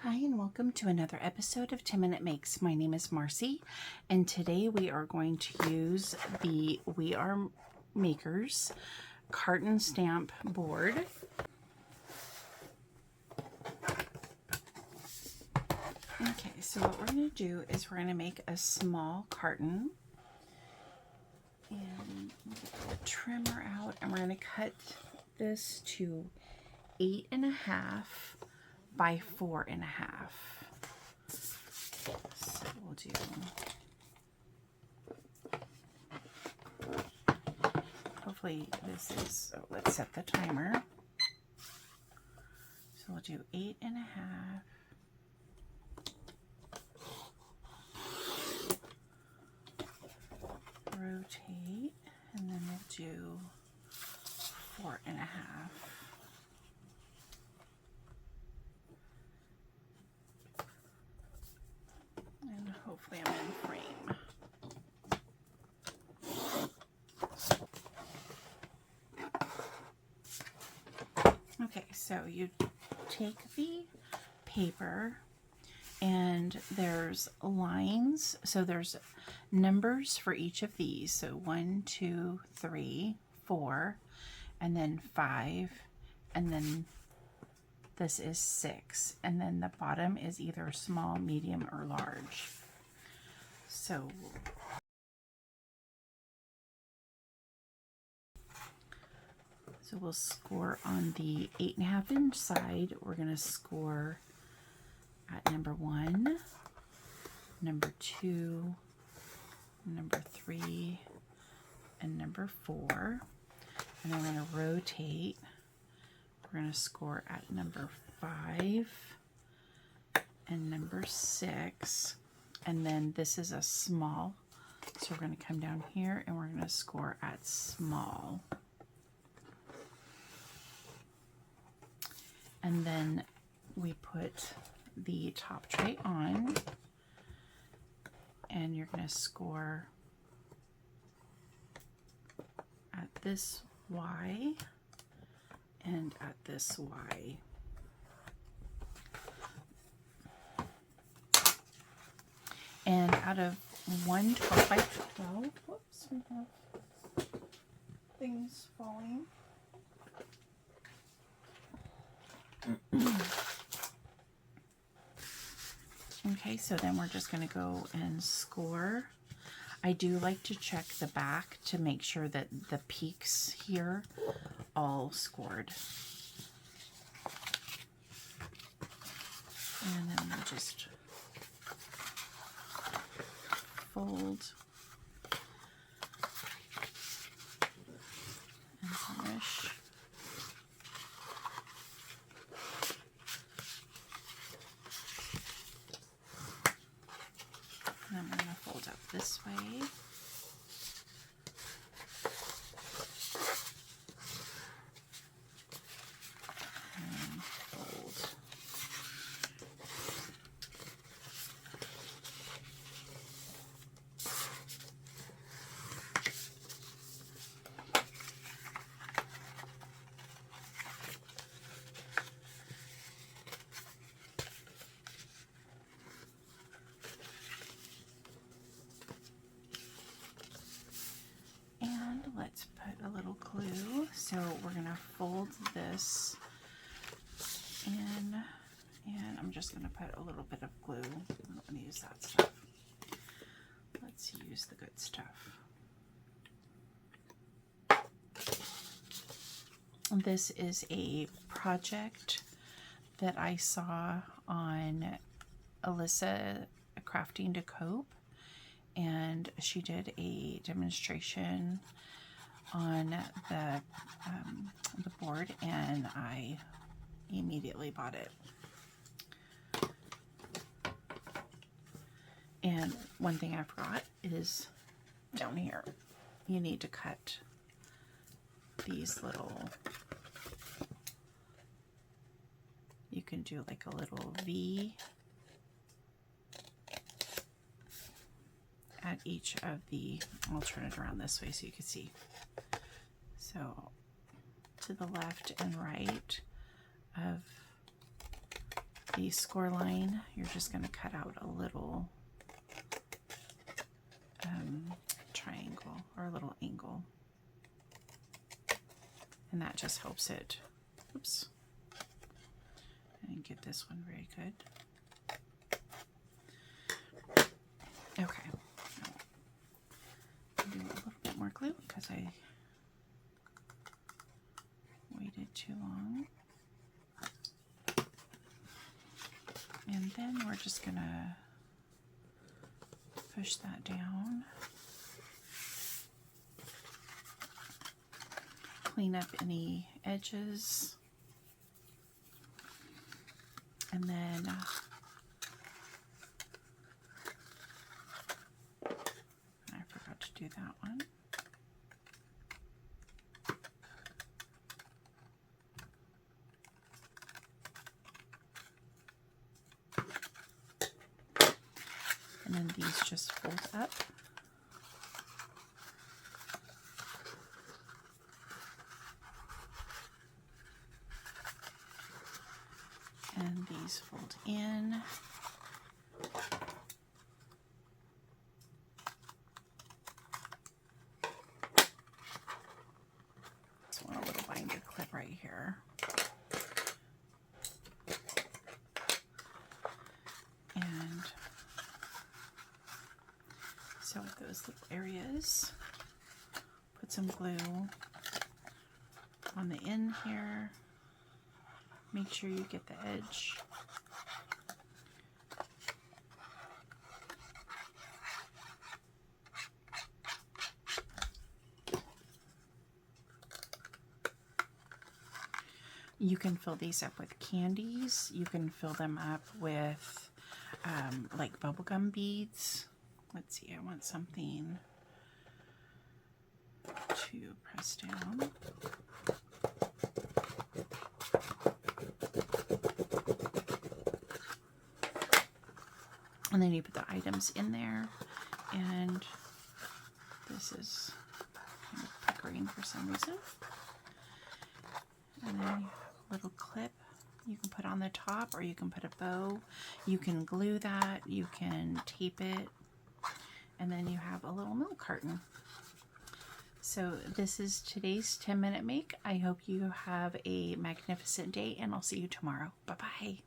Hi and welcome to another episode of 10-Minute Makes. My name is Marcie and today we are going to use the We Are Makers carton stamp board. Okay, so what we're going to do is we're going to make a small carton and get the trimmer out, and we're going to cut this to 8.5 by 4.5. So we'll do hopefully this is, oh, let's set the timer. So we'll do 8.5. Rotate, and then we'll do 4.5. And hopefully I'm in frame. Okay, so you take the paper and there's lines, so there's numbers for each of these. So 1, 2, 3, 4, and then 5, and then this is 6, and then the bottom is either small, medium, or large. So we'll score on the 8.5 inch side. We're going to score at number 1, number 2, number 3, and number 4. And then we're going to rotate. We're going to score at number 5 and number 6. And then this is a small. So we're going to come down here and we're going to score at small. And then we put the top tray on, and you're going to score at this Y and at this Y. And out of 1 12 by 12, whoops, we have things falling. Okay, so then we're just going to go and score. I do like to check the back to make sure that the peaks here all scored. And then we'll just fold and finish. And then we're going to fold up this way. And fold. Let's put a little glue. So we're going to fold this in, and I'm just going to put a little bit of glue. I don't want to use that stuff. Let's use the good stuff. This is a project that I saw on Alissa Crafting to Cope, and she did a demonstration on the board, and I immediately bought it. And one thing I forgot is down here, you need to cut these little, you can do like a little V at each of the, I'll turn it around this way so you can see. So to the left and right of the score line, you're just going to cut out a little triangle or a little angle. And that just helps it. Oops. I didn't get this one very good. Okay. I'll do a little bit more glue because I waited too long. And then we're just gonna push that down. Clean up any edges. And then I forgot to do that one. And then these just fold up. And these fold in. Just want a little binder clip right here. And so with those little areas, put some glue on the end here. Make sure you get the edge. You can fill these up with candies. You can fill them up with like bubblegum beads. Let's see, I want something to press down. And then you put the items in there, and this is kind of puckering for some reason. And then you have a little clip you can put on the top, or you can put a bow. You can glue that, you can tape it, and then you have a little milk carton. So this is today's 10-minute make. I hope you have a magnificent day, and I'll see you tomorrow. Bye-bye.